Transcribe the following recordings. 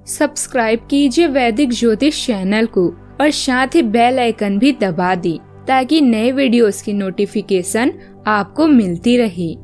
Subscribe कीजिए वैदिक ज्योतिष चैनल को और साथ ही बेल आइकन भी दबा दी ताकि नए वीडियोस की नोटिफिकेशन आपको मिलती रहे।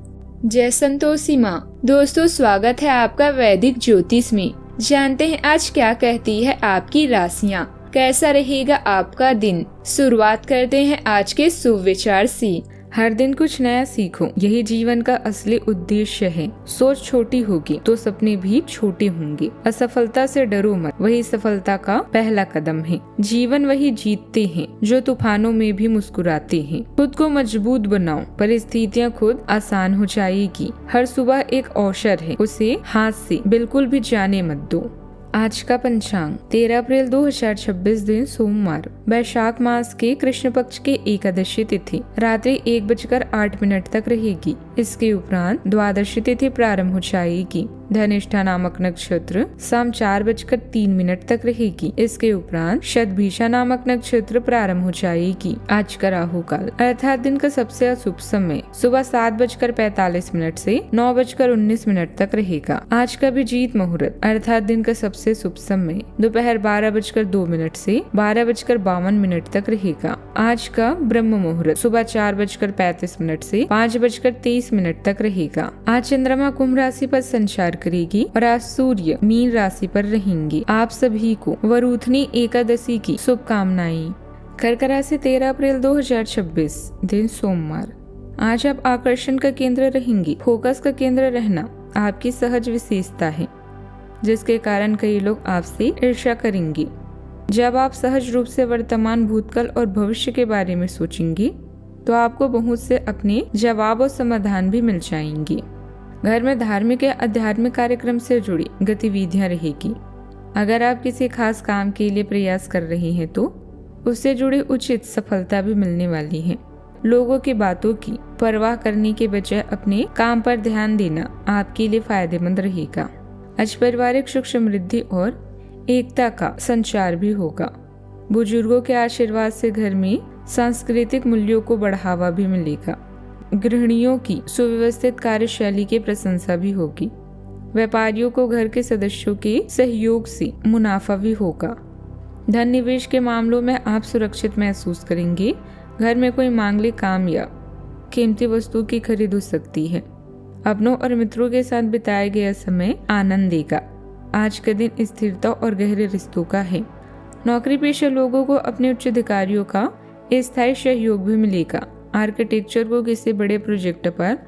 जय संतोषी माँ। दोस्तों, स्वागत है आपका वैदिक ज्योतिष में। जानते हैं आज क्या कहती है आपकी राशियाँ, कैसा रहेगा आपका दिन। शुरुआत करते हैं आज के शुभ विचार से। हर दिन कुछ नया सीखो, यही जीवन का असली उद्देश्य है। सोच छोटी होगी तो सपने भी छोटे होंगे। असफलता से डरो मत, वही सफलता का पहला कदम है। जीवन वही जीतते हैं जो तूफानों में भी मुस्कुराते हैं। खुद को मजबूत बनाओ, परिस्थितियाँ खुद आसान हो जाएगी। हर सुबह एक अवसर है, उसे हाथ से बिल्कुल भी जाने मत दो। आज का पंचांग 13 अप्रैल 2026 दिन सोमवार, वैशाख मास के कृष्ण पक्ष के एकादशी तिथि रात्रि 1:08 तक रहेगी। इसके उपरांत द्वादशी तिथि प्रारंभ हो जाएगी। धनिष्ठा नामक नक्षत्र शाम 4:03 तक रहेगी। इसके उपरांत शतभिषा नामक नक्षत्र प्रारंभ हो जाएगी। आज का राहु काल अर्थात दिन का सबसे अशुभ समय सुबह 7:45 से 9:19 तक रहेगा। आज का अभिजीत मुहूर्त अर्थात दिन का सबसे शुभ समय दोपहर 12:02 से 12:52 तक रहेगा। आज का ब्रह्म मुहूर्त सुबह 4:35 से 5:23 तक रहेगा। आज चंद्रमा कुंभ राशि पर संचार करेगी और आज सूर्य मीन राशि पर रहेंगे। आप सभी को वरुथनी एकादशी की शुभकामनाएं। कर्क राशि 13 अप्रैल 2026 दिन सोमवार, आज आप आकर्षण का केंद्र रहेंगी। फोकस का केंद्र रहना आपकी सहज विशेषता है, जिसके कारण कई लोग आपसे ईर्ष्या करेंगे। जब आप सहज रूप से वर्तमान, भूतकाल और भविष्य के बारे में सोचेंगी तो आपको बहुत से अपने जवाब और समाधान भी मिल जाएंगे। घर में धार्मिक या आध्यात्मिक कार्यक्रम से जुड़ी गतिविधियां रहेगी। अगर आप किसी खास काम के लिए प्रयास कर रहे हैं तो उससे जुड़ी उचित सफलता भी मिलने वाली है। लोगों की बातों की परवाह करने के बजाय अपने काम पर ध्यान देना आपके लिए फायदेमंद रहेगा। आज पारिवारिक सुख समृद्धि और एकता का संचार भी होगा। बुजुर्गों के आशीर्वाद से घर में सांस्कृतिक मूल्यों को बढ़ावा भी मिलेगा। गृहिणियों की सुव्यवस्थित कार्यशैली की प्रशंसा भी होगी। व्यापारियों को घर के सदस्यों के सहयोग से मुनाफा भी होगा। धन निवेश के मामलों में आप सुरक्षित महसूस करेंगे। घर में कोई मांगलिक काम या कीमती वस्तु की खरीद हो सकती है। अपनों और मित्रों के साथ बिताया गया समय आनंद देगा। आज का दिन स्थिरता और गहरे रिश्तों का है। नौकरी पेशा लोगों को अपने उच्च अधिकारियों का स्थायी सहयोग भी मिलेगा। आर्किटेक्चर को किसी बड़े प्रोजेक्ट पर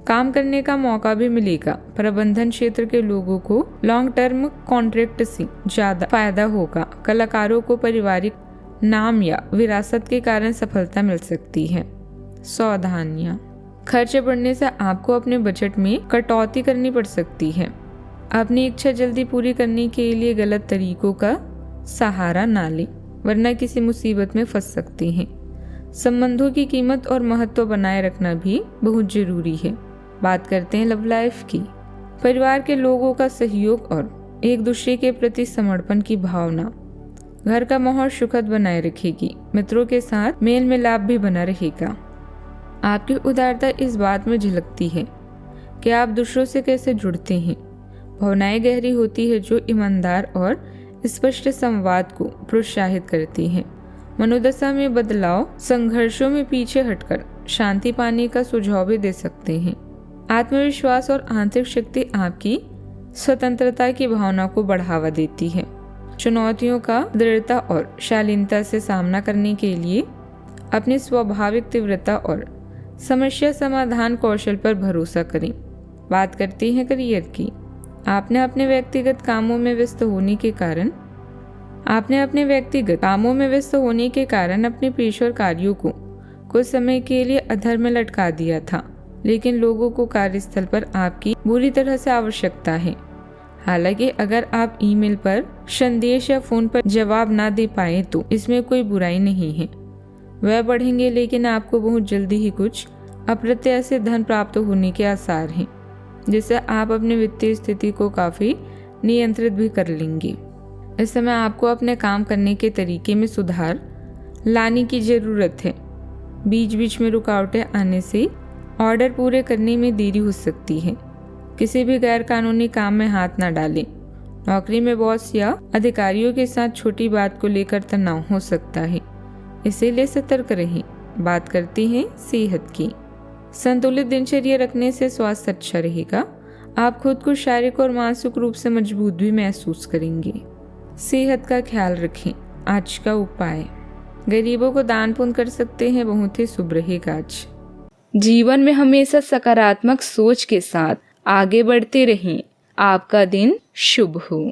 काम करने का मौका भी मिलेगा। प्रबंधन क्षेत्र के लोगों को लॉन्ग टर्म कॉन्ट्रैक्ट से ज्यादा फायदा होगा। कलाकारों को पारिवारिक नाम या विरासत के कारण सफलता मिल सकती है। सावधानियां, खर्च बढ़ने से आपको अपने बजट में कटौती करनी पड़ सकती है। अपनी इच्छा जल्दी पूरी करने के लिए गलत तरीकों का सहारा ना लें, वरना किसी मुसीबत में फंस सकते हैं। संबंधों की कीमत और महत्व बनाए रखना भी बहुत जरूरी है। बात करते हैं लव लाइफ की। परिवार के लोगों का सहयोग और एक दूसरे के प्रति समर्पण की भावना घर का माहौल सुखद बनाए रखेगी। मित्रों के साथ मेल मिलाप भी बना रहेगा। आपकी उदारता इस बात में झलकती है कि आप दूसरों से कैसे जुड़ते हैं। भावनाएं गहरी होती है जो ईमानदार और स्पष्ट संवाद को प्रोत्साहित करती है। मनोदशा में बदलाव संघर्षों में पीछे हटकर शांति पाने का सुझाव भी दे सकते हैं। आत्मविश्वास और आंतरिक शक्ति आपकी स्वतंत्रता की भावना को बढ़ावा देती है। चुनौतियों का दृढ़ता और शालीनता से सामना करने के लिए अपनी स्वाभाविक तीव्रता और समस्या समाधान कौशल पर भरोसा करें। बात करते हैं करियर की। आपने अपने व्यक्तिगत कामों में व्यस्त होने के कारण अपने पेशेवर कार्यों को कुछ समय के लिए अधर में लटका दिया था, लेकिन लोगों को कार्यस्थल पर आपकी बुरी तरह से आवश्यकता है। हालांकि अगर आप ईमेल पर, संदेश या फोन पर जवाब ना दे पाए तो इसमें कोई बुराई नहीं है। वह बढ़ेंगे, लेकिन आपको बहुत जल्दी ही कुछ अप्रत्याशित धन प्राप्त होने के आसार हैं, जिससे आप अपनी वित्तीय स्थिति को काफी नियंत्रित भी कर लेंगे। इस समय आपको अपने काम करने के तरीके में सुधार लाने की जरूरत है। बीच बीच में रुकावटें आने से ऑर्डर पूरे करने में देरी हो सकती है। किसी भी गैर कानूनी काम में हाथ न डालें नौकरी में बॉस या अधिकारियों के साथ छोटी बात को लेकर तनाव हो सकता है, इसीलिए सतर्क रहें। बात करते हैं सेहत की। संतुलित दिनचर्या रखने से स्वास्थ्य अच्छा रहेगा। आप खुद को शारीरिक और मानसिक रूप से मजबूत भी महसूस करेंगे। सेहत का ख्याल रखें। आज का उपाय, गरीबों को दान पुण्य कर सकते हैं, बहुत ही शुभ रहेगा आज। जीवन में हमेशा सकारात्मक सोच के साथ आगे बढ़ते रहें। आपका दिन शुभ हो।